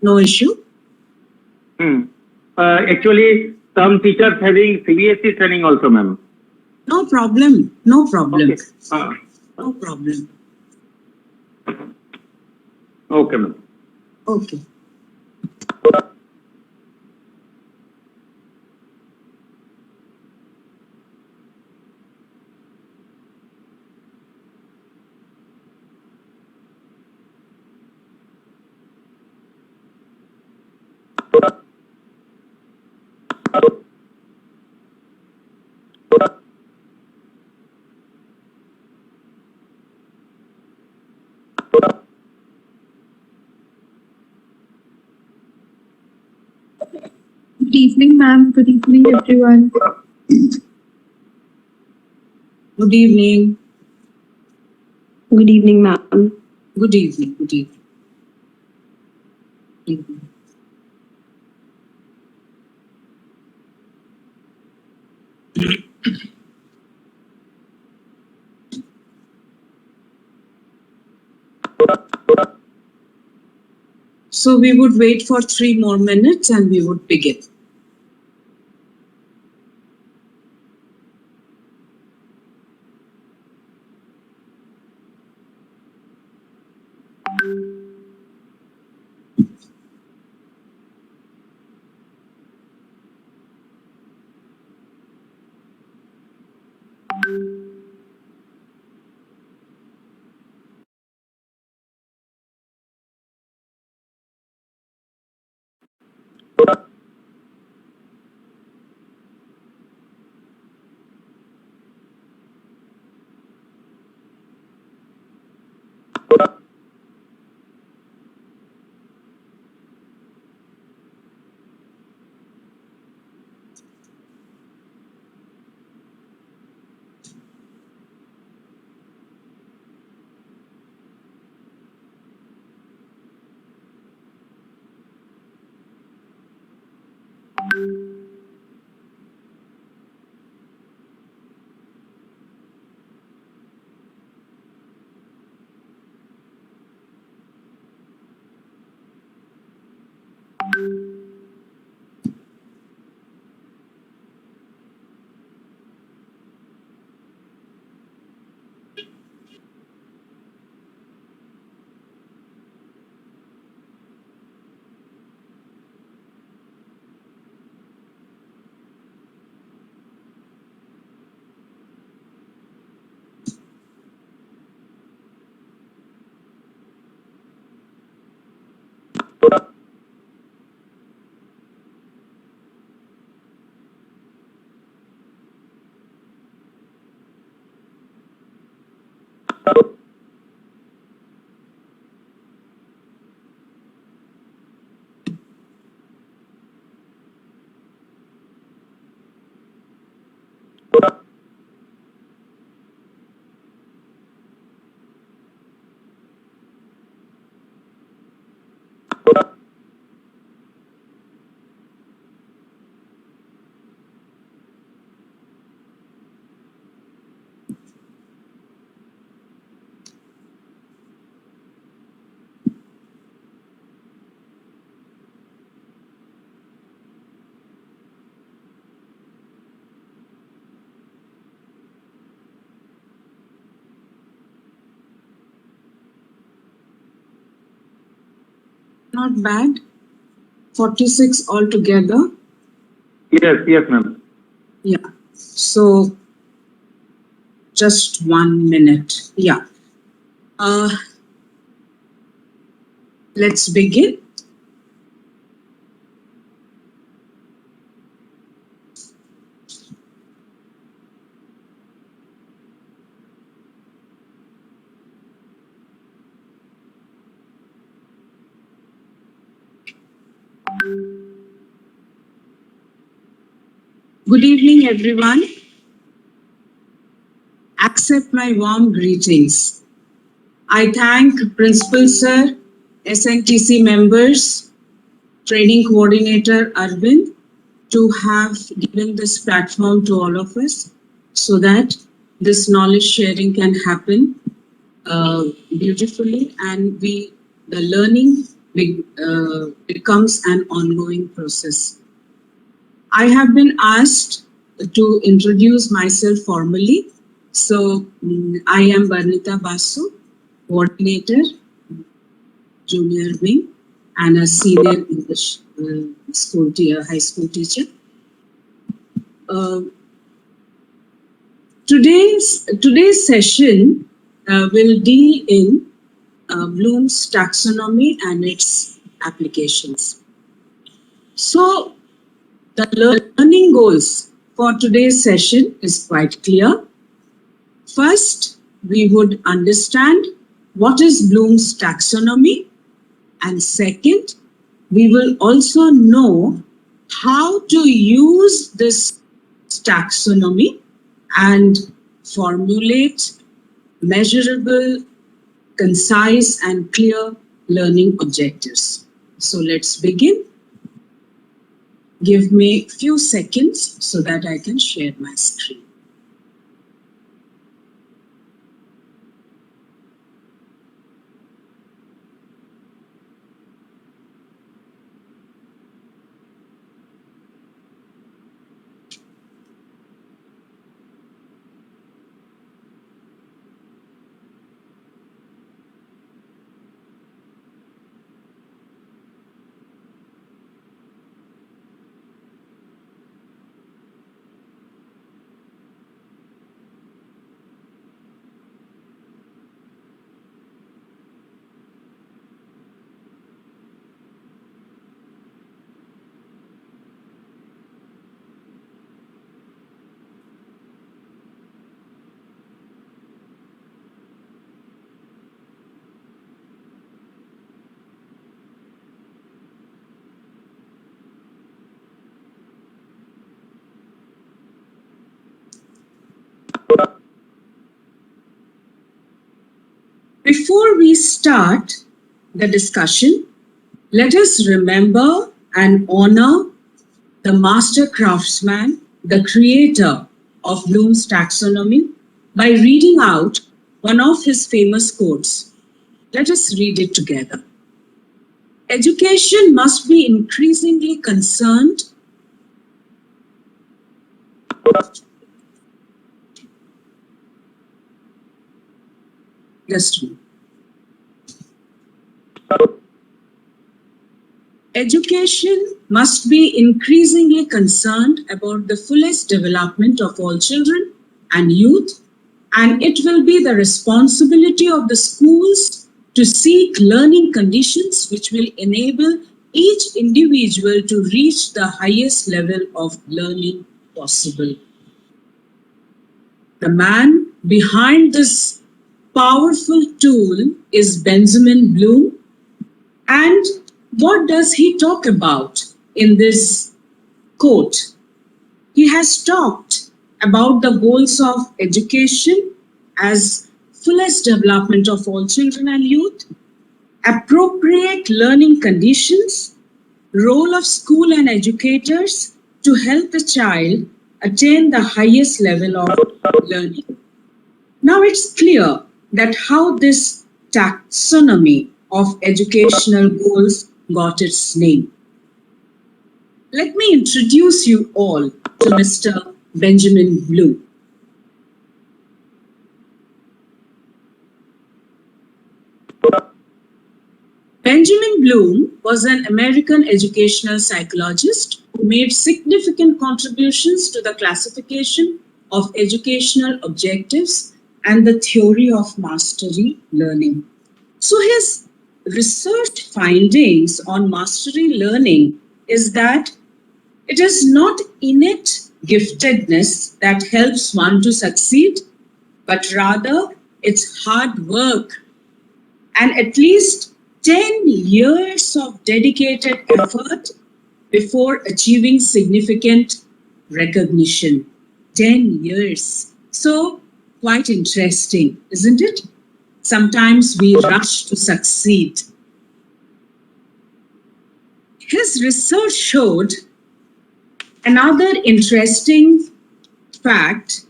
No issue? Actually, some teachers having CBSE training also, ma'am. No problem. No problem. Okay. No problem. Okay, ma'am. Okay. Good evening, ma'am. Good evening, everyone. Good evening. Good evening, ma'am. Good evening. Good evening. Evening. So we would wait for 3 more minutes and we would begin. Not bad. 46 altogether. Yes, ma'am. Yeah. So just 1 minute. Yeah. Let's begin. Good evening, everyone. Accept my warm greetings. I thank Principal Sir, SNTC members, Training Coordinator Arvind to have given this platform to all of us so that this knowledge sharing can happen beautifully and the learning becomes an ongoing process. I have been asked to introduce myself formally. So I am Barnita Basu, coordinator, junior wing, and a senior English high school teacher. Uh, today's session will deal in Bloom's taxonomy and its applications. So the learning goals for today's session is quite clear. First, we would understand what is Bloom's taxonomy, and second, we will also know how to use this taxonomy and formulate measurable, concise, and clear learning objectives. So let's begin. Give me a few seconds so that I can share my screen. Before we start the discussion, let us remember and honor the master craftsman, the creator of Bloom's taxonomy, by reading out one of his famous quotes. Let us read it together. Education must be increasingly concerned just a minute. Education must be increasingly concerned about the fullest development of all children and youth, and it will be the responsibility of the schools to seek learning conditions which will enable each individual to reach the highest level of learning possible. The man behind this powerful tool is Benjamin Bloom. And what does he talk about in this quote? He has talked about the goals of education as fullest development of all children and youth, appropriate learning conditions, role of school and educators to help the child attain the highest level of learning. Now it's clear that how this taxonomy of educational goals got its name. Let me introduce you all to Mr. Benjamin Bloom. Benjamin Bloom was an American educational psychologist who made significant contributions to the classification of educational objectives and the theory of mastery learning. So his research findings on mastery learning is that it is not innate giftedness that helps one to succeed, but rather it's hard work and at least 10 years of dedicated effort before achieving significant recognition. 10 years. So, quite interesting, isn't it? Sometimes we rush to succeed. His research showed another interesting fact.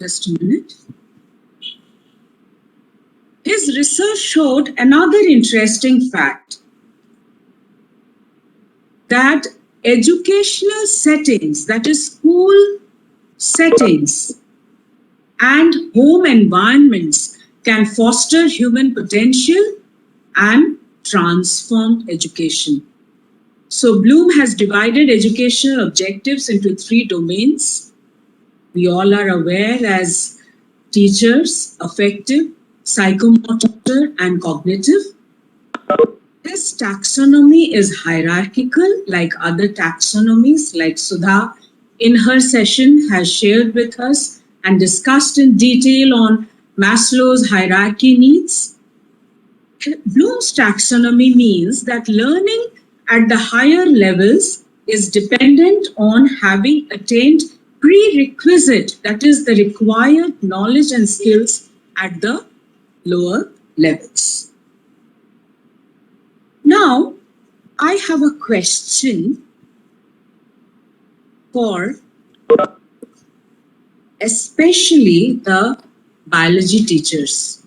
Just a minute. his research showed another interesting fact, that educational settings, that is school settings and home environments, can foster human potential and transform education. So Bloom has divided educational objectives into 3 domains. We all are aware as teachers: affective, psychomotor, and cognitive. This taxonomy is hierarchical, like other taxonomies, like Sudha in her session has shared with us and discussed in detail on Maslow's hierarchy needs. Bloom's taxonomy means that learning at the higher levels is dependent on having attained prerequisite, that is, the required knowledge and skills at the lower levels. Now, I have a question for especially the biology teachers.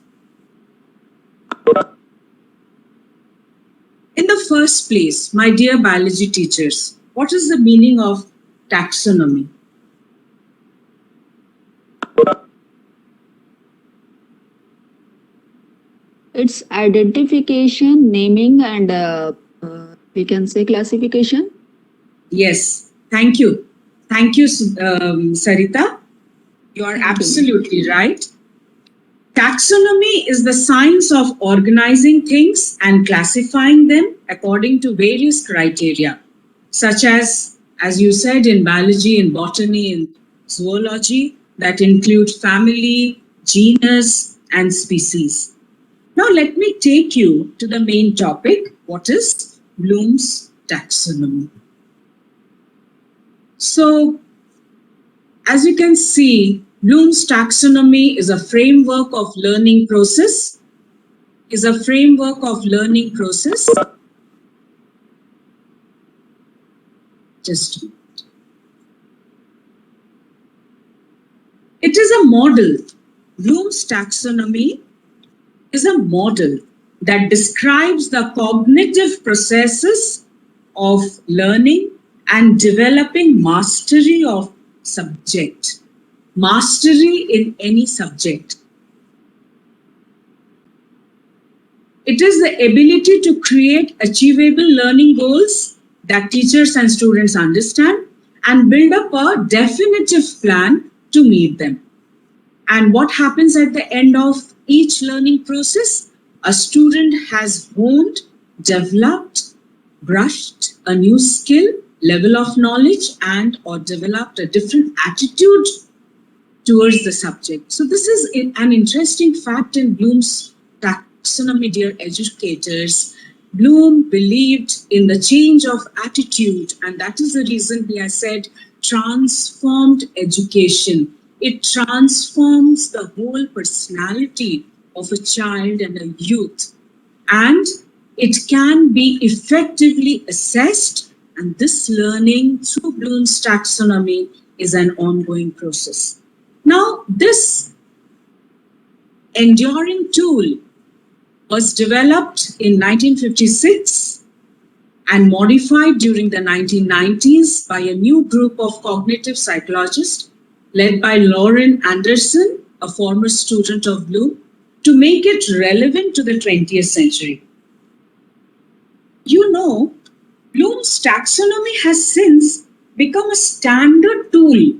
In the first place, my dear biology teachers, what is the meaning of taxonomy? It's identification, naming, and we can say classification. Yes, thank you. Thank you, Sarita. You are absolutely right. Taxonomy is the science of organizing things and classifying them according to various criteria, such as you said, in biology, in botany, in zoology, that include family, genus, and species. Now, let me take you to the main topic. What is Bloom's taxonomy? So, as you can see, Bloom's taxonomy is a framework of learning process. Just a minute. It is a model. Bloom's taxonomy is a model that describes the cognitive processes of learning and developing mastery of subject. Mastery in any subject. It is the ability to create achievable learning goals that teachers and students understand and build up a definitive plan to meet them. And what happens at the end of each learning process? A student has honed, developed, brushed a new skill, level of knowledge, and or developed a different attitude towards the subject. So this is an interesting fact in Bloom's taxonomy, dear educators. Bloom believed in the change of attitude, and that is the reason he has said transformed education. It transforms the whole personality of a child and a youth, and it can be effectively assessed, and this learning through Bloom's taxonomy is an ongoing process. Now, this enduring tool was developed in 1956 and modified during the 1990s by a new group of cognitive psychologists led by Lauren Anderson, a former student of Bloom, to make it relevant to the 20th century. You know, Bloom's taxonomy has since become a standard tool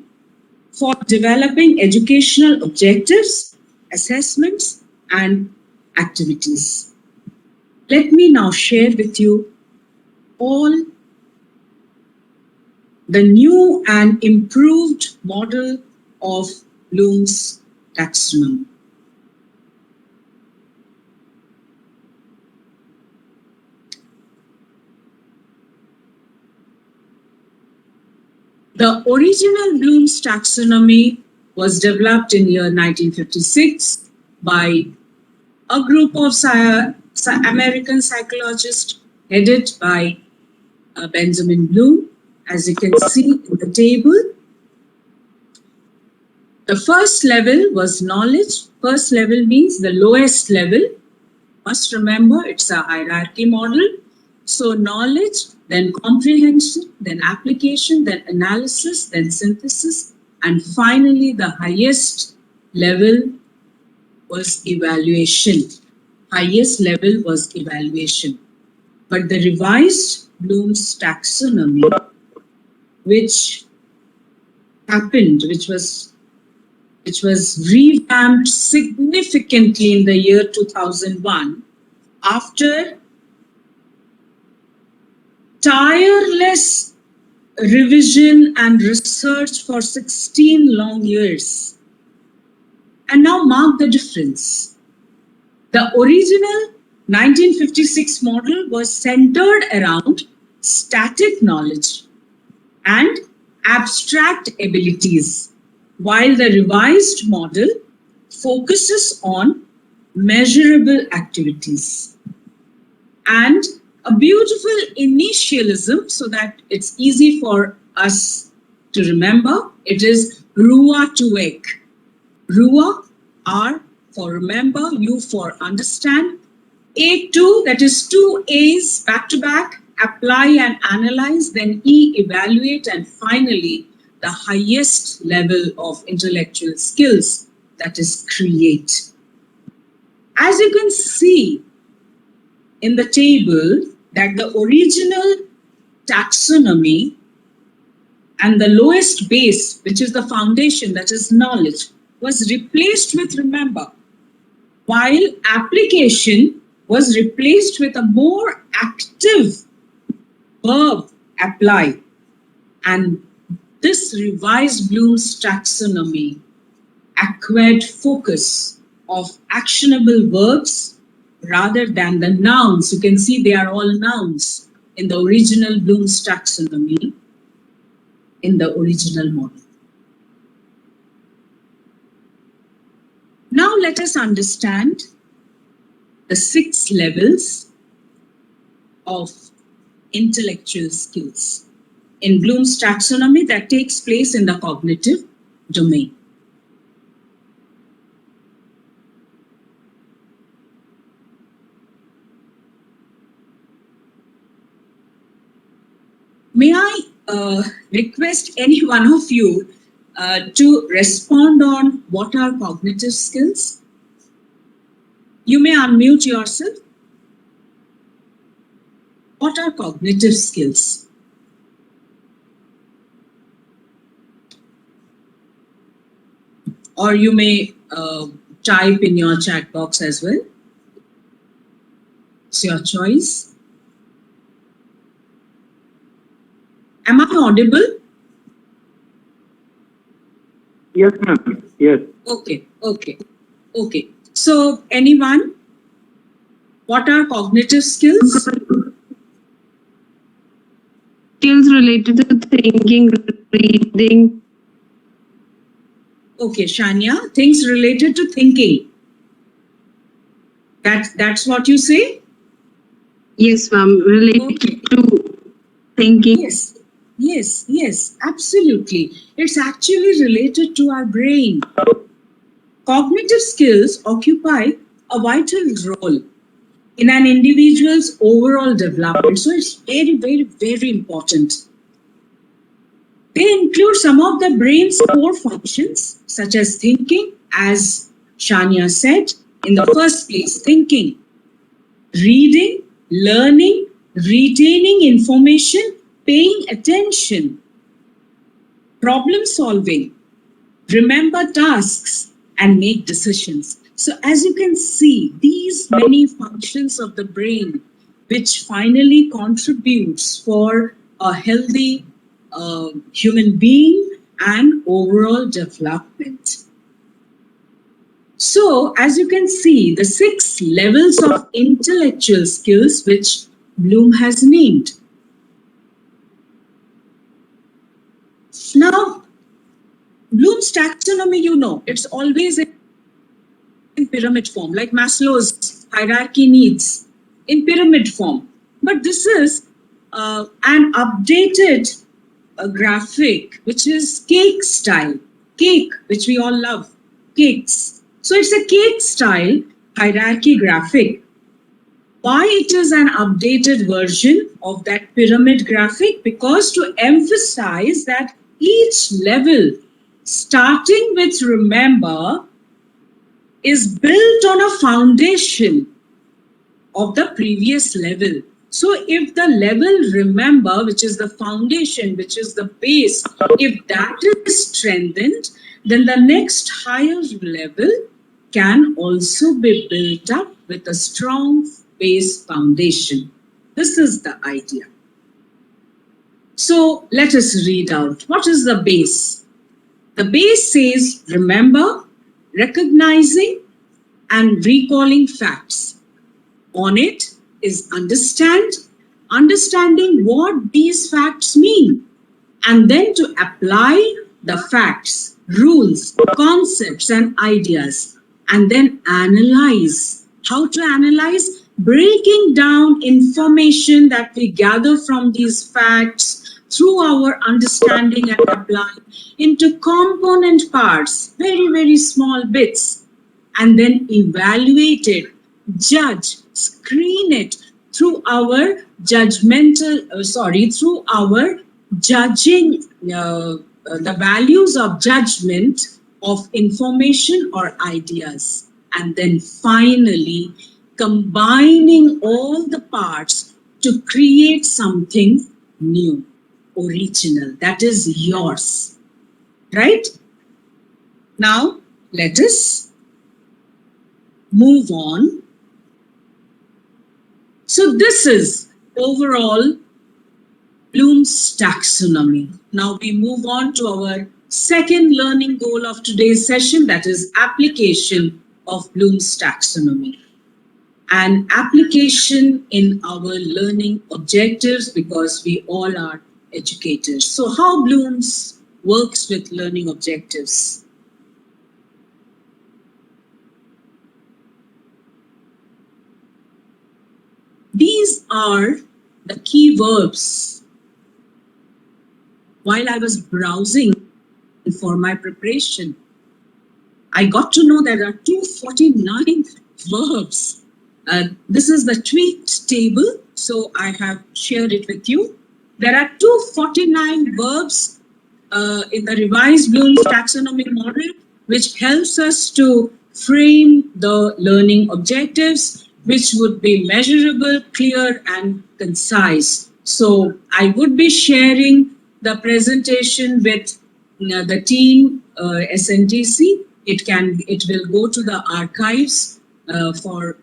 for developing educational objectives, assessments, and activities. Let me now share with you all the new and improved model of Bloom's taxonomy. The original Bloom's taxonomy was developed in year 1956 by a group of American psychologists headed by Benjamin Bloom. As you can see in the table, The first level was knowledge. First level means the lowest level. Must remember it's a hierarchy model. So knowledge, then comprehension, then application, then analysis, then synthesis, and finally the highest level was evaluation. Highest level was evaluation. But the revised Bloom's taxonomy, which happened, which was revamped significantly in the year 2001 after tireless revision and research for 16 long years. And now mark the difference. The original 1956 model was centered around static knowledge and abstract abilities, while the revised model focuses on measurable activities. And a beautiful initialism so that it's easy for us to remember, it is RUA to wake. RUA, R for remember, U for understand, A2, that is 2 A's back to back, apply and analyze, then E, evaluate, and finally the highest level of intellectual skills, that is create. As you can see in the table, that the original taxonomy and the lowest base, which is the foundation, that is knowledge, was replaced with remember, while application was replaced with a more active verb, apply. And this revised Bloom's taxonomy acquired focus of actionable verbs rather than the nouns. You can see they are all nouns in the original Bloom's taxonomy, in the original model. Now let us understand the 6 levels of intellectual skills in Bloom's taxonomy that takes place in the cognitive domain. May I request any one of you to respond on what are cognitive skills? You may unmute yourself. What are cognitive skills? Or you may type in your chat box as well. It's your choice. Am I audible? Yes, ma'am. Yes. Okay. So, anyone? What are cognitive skills? Skills related to thinking, reading. Okay, Shania, things related to thinking. That's what you say? Yes, ma'am. Related to thinking. Yes, absolutely. It's actually related to our brain. Cognitive skills occupy a vital role in an individual's overall development. So it's very, very, very important. They include some of the brain's core functions, such as thinking, as Shania said, in the first place, thinking, reading, learning, retaining information, paying attention, problem solving, remember tasks, and make decisions. So as you can see, these many functions of the brain, which finally contributes for a healthy human being and overall development. So as you can see, the 6 levels of intellectual skills which Bloom has named. Now, Bloom's taxonomy, you know, it's always in pyramid form, like Maslow's hierarchy needs, in pyramid form. But this is an updated graphic, which is cake style. cake, which we all love, cakes. So it's a cake style hierarchy graphic. Why it is an updated version of that pyramid graphic? Because to emphasize that each level, starting with remember, is built on a foundation of the previous level. So if the level remember, which is the foundation, which is the base, if that is strengthened, then the next higher level can also be built up with a strong base foundation. This is the idea. So let us read out. What is the base? The base says remember, recognizing and recalling facts. On it is understanding what these facts mean, and then to apply the facts, rules, concepts, and ideas, and then analyze. How to analyze? Breaking down information that we gather from these facts through our understanding and applying into component parts, very, very small bits, and then evaluate it, judge, screen it through our through our judging, the values of judgment of information or ideas, and then finally combining all the parts to create something new, original, that is yours, right? Now let us move on. So this is overall Bloom's taxonomy. Now we move on to our second learning goal of today's session, that is application of Bloom's taxonomy. And application in our learning objectives, because we all are educators. So how Bloom's works with learning objectives? These are the key verbs. While I was browsing for my preparation, I got to know there are 249 verbs. This is the tweaked table, so I have shared it with you. There are 249 verbs in the revised Bloom's taxonomy model, which helps us to frame the learning objectives, which would be measurable, clear, and concise. So I would be sharing the presentation with the team, SNTC. It will go to the archives for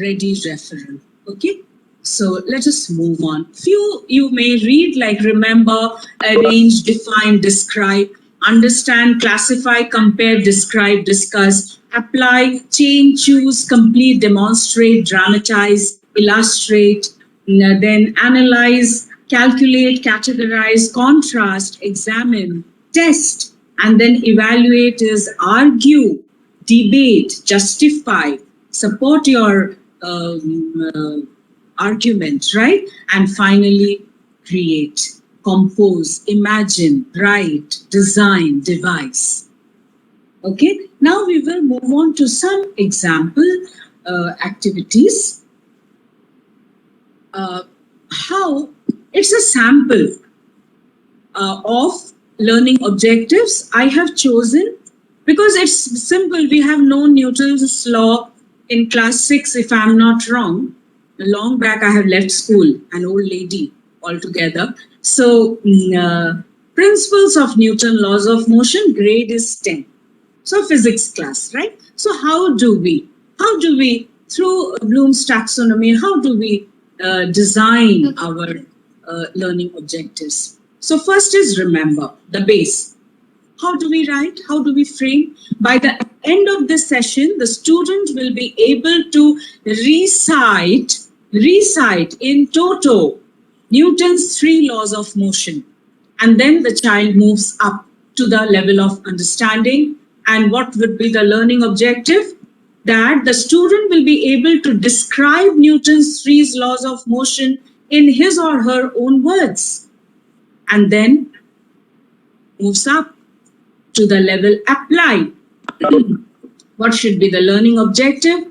ready referral. Okay. So let us move on. Few you may read like remember, arrange, define, describe, understand, classify, compare, describe, discuss, apply, change, choose, complete, demonstrate, dramatize, illustrate, then analyze, calculate, categorize, contrast, examine, test, and then evaluate is argue, debate, justify, support your argument, right? And finally, create, compose, imagine, write, design, devise. Okay, now we will move on to some example activities. How it's a sample of learning objectives I have chosen because it's simple. We have known Newton's law in class 6, if I'm not wrong. Long back, I have left school, an old lady altogether. So, principles of Newton, laws of motion, grade is 10. So, physics class, right? So, how do we, through Bloom's taxonomy, how do we design our learning objectives? So, first is remember, the base. How do we write? How do we frame? By the end of this session, the student will be able to recite in toto Newton's 3 laws of motion. And then the child moves up to the level of understanding. And what would be the learning objective? That the student will be able to describe Newton's 3 laws of motion in his or her own words. And then moves up to the level applied. What should be the learning objective?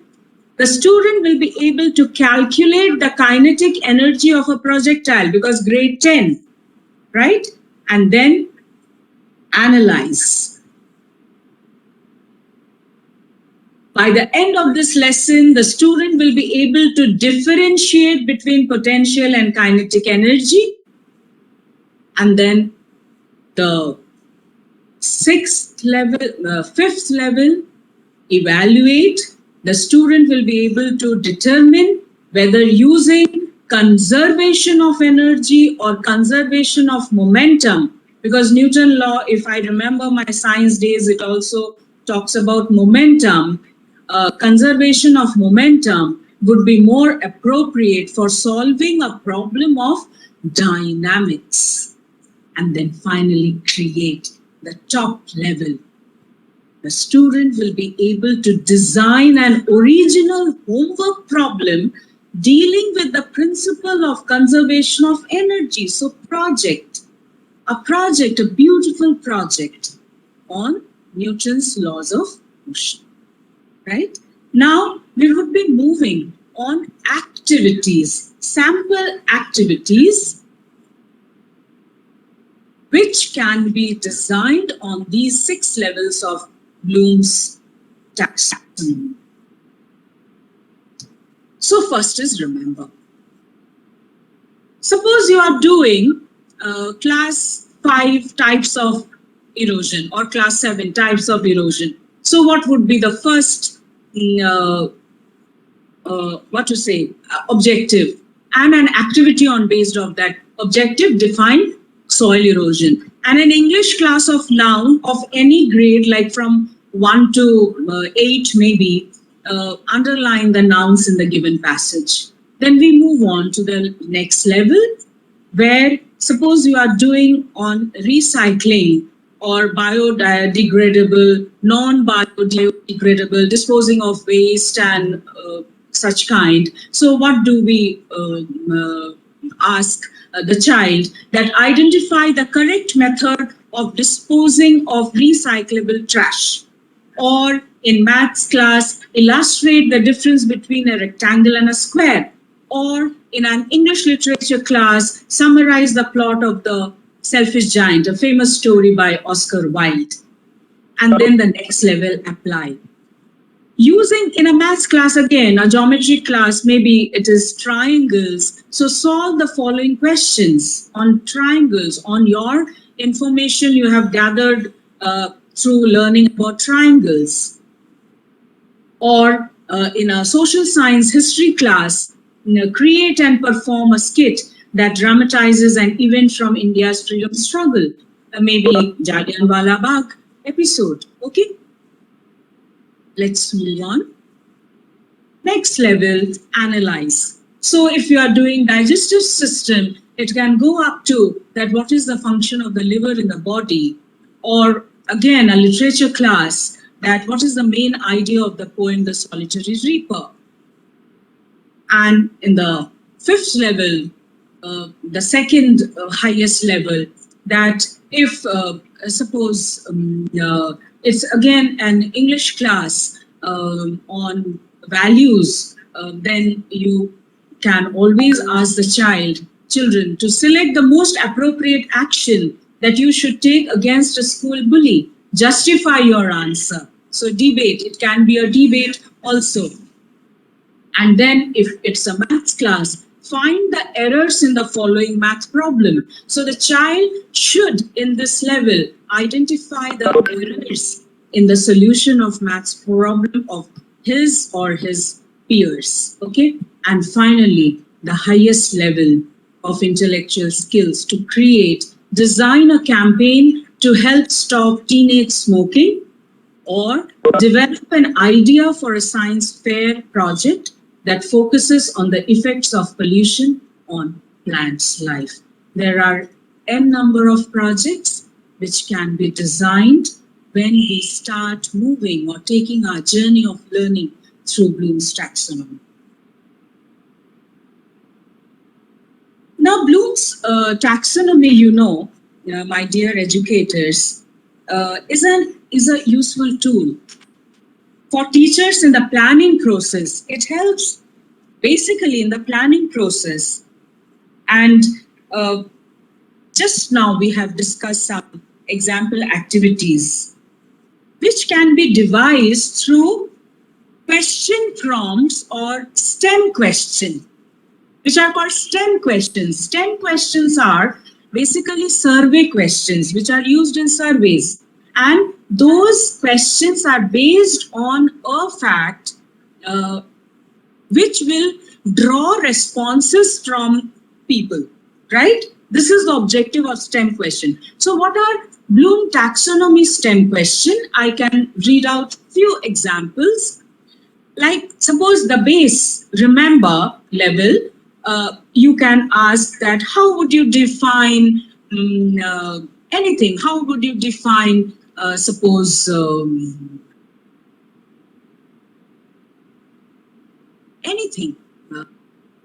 The student will be able to calculate the kinetic energy of a projectile because grade 10, right? And then analyze. By the end of this lesson, the student will be able to differentiate between potential and kinetic energy. And then the fifth level, evaluate. The student will be able to determine whether using conservation of energy or conservation of momentum, because Newton law, if I remember my science days, it also talks about momentum. Conservation of momentum would be more appropriate for solving a problem of dynamics. And then finally create the top level. The student will be able to design an original homework problem dealing with the principle of conservation of energy. So a beautiful project on Newton's laws of motion, right? Now we would be moving on activities, sample activities, which can be designed on these 6 levels of Bloom's taxonomy. So first is remember. Suppose you are doing class 5 types of erosion or class 7 types of erosion. So what would be the first, objective and an activity on based of that objective? Define soil erosion. And an English class of noun of any grade, like from 1 to 8 maybe, underline the nouns in the given passage. Then we move on to the next level, where suppose you are doing on recycling or biodegradable, non-biodegradable, disposing of waste and such kind. So what do we ask the child? That identify the correct method of disposing of recyclable trash. Or in maths class, illustrate the difference between a rectangle and a square. Or in an English literature class, summarize the plot of The Selfish Giant, a famous story by Oscar Wilde. And then the next level, apply. Using in a maths class again, a geometry class, maybe it is triangles. So solve the following questions on triangles, on your information you have gathered through learning about triangles. Or in a social science history class, create and perform a skit that dramatizes an event from India's freedom struggle. Maybe Jallianwala Bagh episode, okay? Let's move on. Next level, analyze. So if you are doing digestive system, it can go up to that what is the function of the liver in the body, or again, a literature class, that what is the main idea of the poem, The Solitary Reaper. And in the 5th level, the second highest level, that if suppose it's again an English class on values, then you can always ask the children to select the most appropriate action that you should take against a school bully. Justify your answer. So debate, it can be a debate also. And then if it's a maths class, find the errors in the following math problem. So the child should, in this level, identify the errors in the solution of maths problem of his or his peers, okay? And finally, the highest level of intellectual skills to create, design a campaign to help stop teenage smoking, or develop an idea for a science fair project that focuses on the effects of pollution on plants' life. There are n number of projects which can be designed when we start moving or taking our journey of learning through Bloom's taxonomy. Now, Bloom's taxonomy, my dear educators, is a useful tool for teachers in the planning process. It helps basically in the planning process. And just now we have discussed some example activities which can be devised through question prompts or STEM question, which are called STEM questions. STEM questions are basically survey questions which are used in surveys. And those questions are based on a fact which will draw responses from people, right? This is the objective of STEM question. So what are Bloom taxonomy STEM question? I can read out few examples. Like suppose the base, remember level, you can ask that how would you define anything? How would you define, suppose, anything?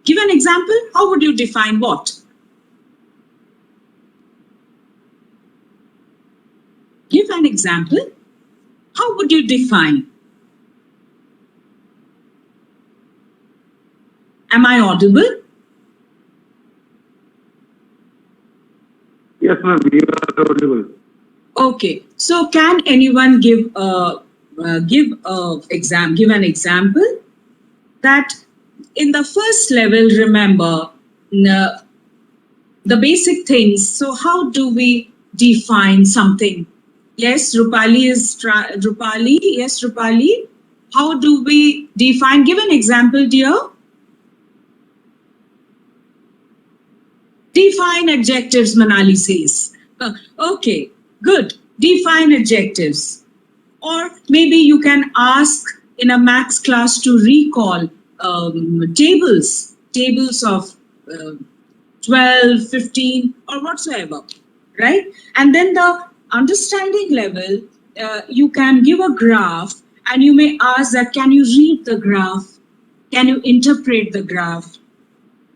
Give an example. How would you define what? Give an example. How would you define? Am I audible? Yes, ma'am, you are audible. Okay. So can anyone give an example that in the first level, remember the basic things. So how do we define something? Yes, Rupali is Rupali. Yes, Rupali. How do we define? Give an example, dear. Define adjectives, Manali says. Okay, good. Define adjectives. Or maybe you can ask in a maths class to recall tables of 12, 15, or whatsoever, right? And then the understanding level, you can give a graph and you may ask that, can you read the graph? Can you interpret the graph,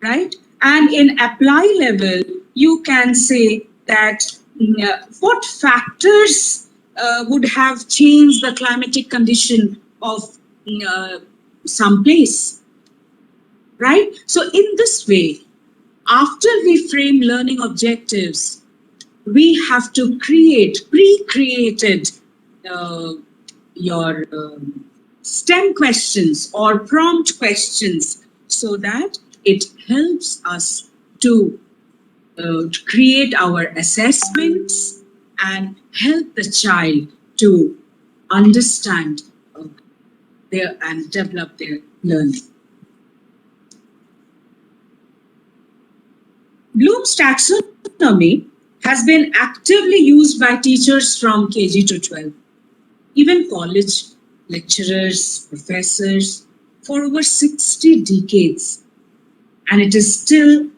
right? And in apply level, you can say that what factors would have changed the climatic condition of some place, right? So in this way, after we frame learning objectives, we have to create pre-created your STEM questions or prompt questions so that it helps us to create our assessments and help the child to understand and develop their learning. Bloom's taxonomy has been actively used by teachers from KG to 12, even college lecturers, professors, for over 60 decades. And it is still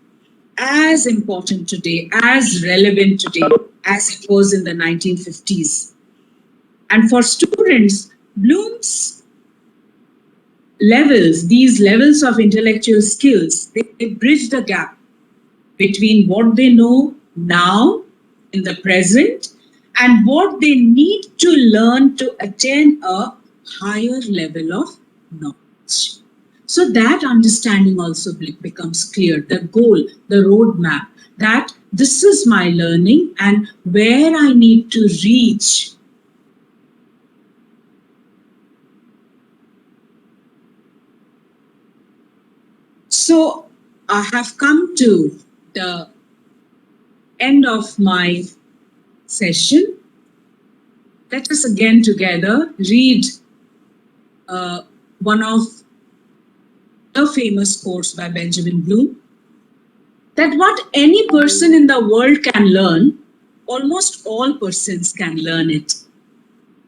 as important today, as relevant today, as it was in the 1950s. And for students, Bloom's levels, these levels of intellectual skills, they bridge the gap between what they know now in the present and what they need to learn to attain a higher level of knowledge. So that understanding also becomes clear, the goal, the roadmap, that this is my learning and where I need to reach. So I have come to the end of my session. Let us again together read one of the famous quotes by Benjamin Bloom, that what any person in the world can learn, almost all persons can learn it,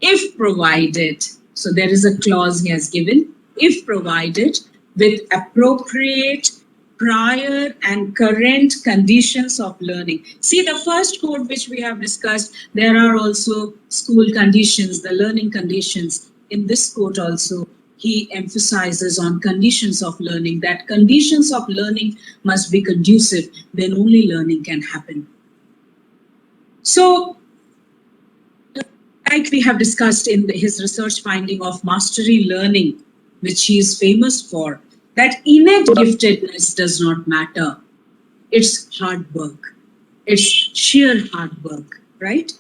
if provided, so there is a clause he has given, if provided with appropriate prior and current conditions of learning. See, the first quote which we have discussed, there are also school conditions, the learning conditions. In this quote also, he emphasizes on conditions of learning, that conditions of learning must be conducive, then only learning can happen. So, like we have discussed in his research finding of mastery learning, which he is famous for, that innate giftedness does not matter. It's hard work. It's sheer hard work, right?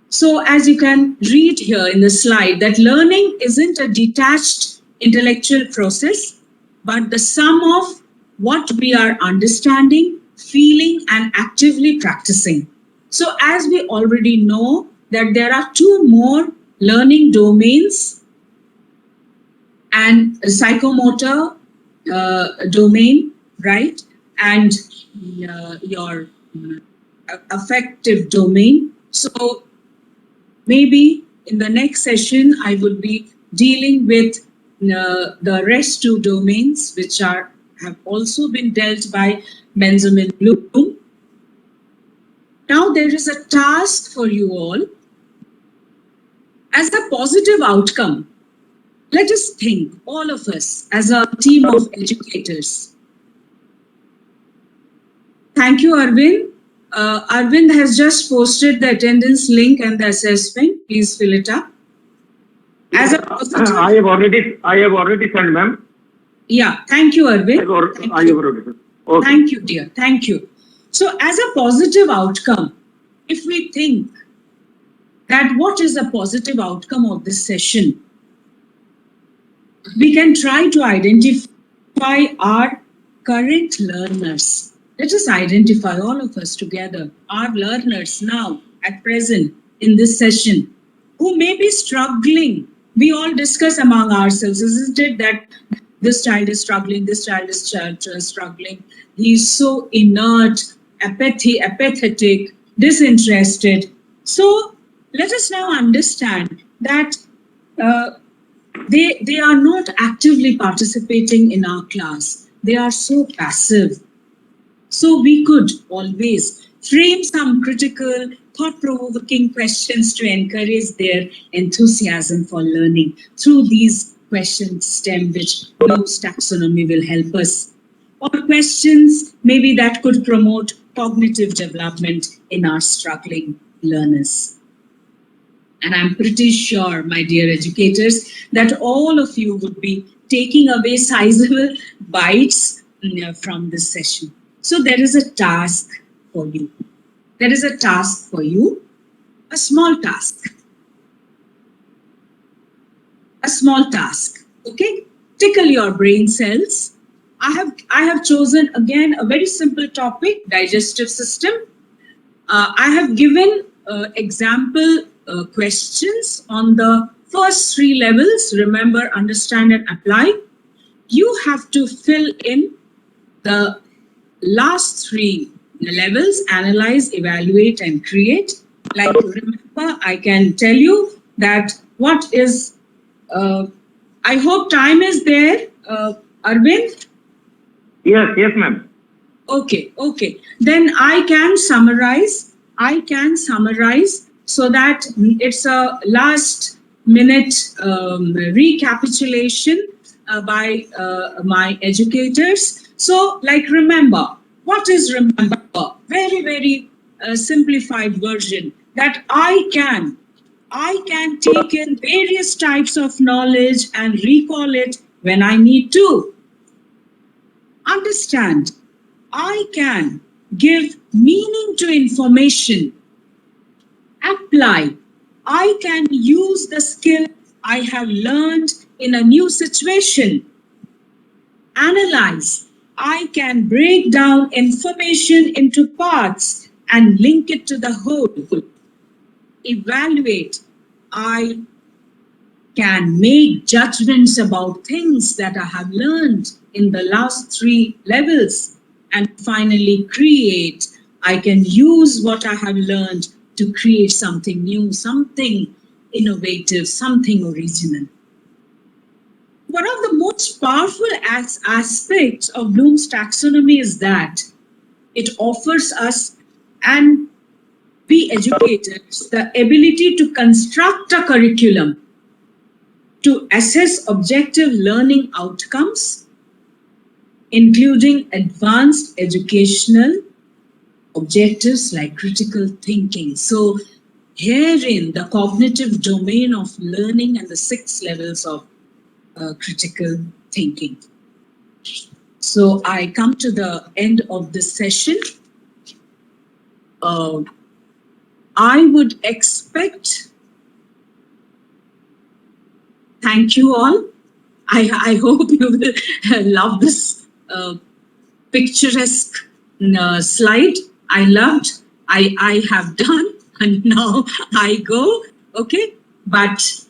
So as you can read here in the slide, that learning isn't a detached intellectual process, but the sum of what we are understanding, feeling, and actively practicing. So as we already know that there are two more learning domains, and psychomotor domain, right? And your affective domain. So maybe in the next session, I would be dealing with the rest two domains, which have also been dealt by Benjamin Bloom. Now there is a task for you all. As a positive outcome, let us think, all of us, as a team of educators. Thank you, Arvind. Arvind has just posted the attendance link and the assessment. Please fill it up. As a positive, I have already sent, ma'am. Yeah, thank you, Arvind. I have already sent. Okay. Thank you, dear. Thank you. So, as a positive outcome, if we think that what is a positive outcome of this session, we can try to identify our current learners. Let us identify, all of us together, our learners now, at present, in this session, who may be struggling. We all discuss among ourselves, isn't it, that this child is struggling, this child is struggling. He's so inert, apathetic, disinterested. So let us now understand that they are not actively participating in our class. They are so passive. So we could always frame some critical, thought-provoking questions to encourage their enthusiasm for learning through these question STEM, which Bloom's taxonomy will help us. Or questions maybe that could promote cognitive development in our struggling learners. And I'm pretty sure, my dear educators, that all of you would be taking away sizable bites from this session. So there is a task for you. There is a task for you, a small task. A small task, okay? Tickle your brain cells. I have chosen, again, a very simple topic, digestive system. I have given example questions on the first three levels, remember, understand and apply. You have to fill in the last three levels, analyze, evaluate, and create. Like, remember, I can tell you that what is, I hope time is there, Arvind? Yes, ma'am. Okay. Then I can summarize so that it's a last minute recapitulation by my educators. So, like, remember, what is remember? Very, very simplified version, that I can take in various types of knowledge and recall it when I need to. Understand, I can give meaning to information. Apply, I can use the skill I have learned in a new situation. Analyze, I can break down information into parts and link it to the whole. Evaluate, I can make judgments about things that I have learned in the last three levels. And finally, create, I can use what I have learned to create something new, something innovative, something original. One of the most powerful aspects of Bloom's taxonomy is that it offers us, and we educators, the ability to construct a curriculum to assess objective learning outcomes, including advanced educational objectives like critical thinking. So herein the cognitive domain of learning and the 6 levels of critical thinking. So I come to the end of this session. I would expect, thank you all. I hope you will love this picturesque slide. I loved, I have done, and now I go, okay? But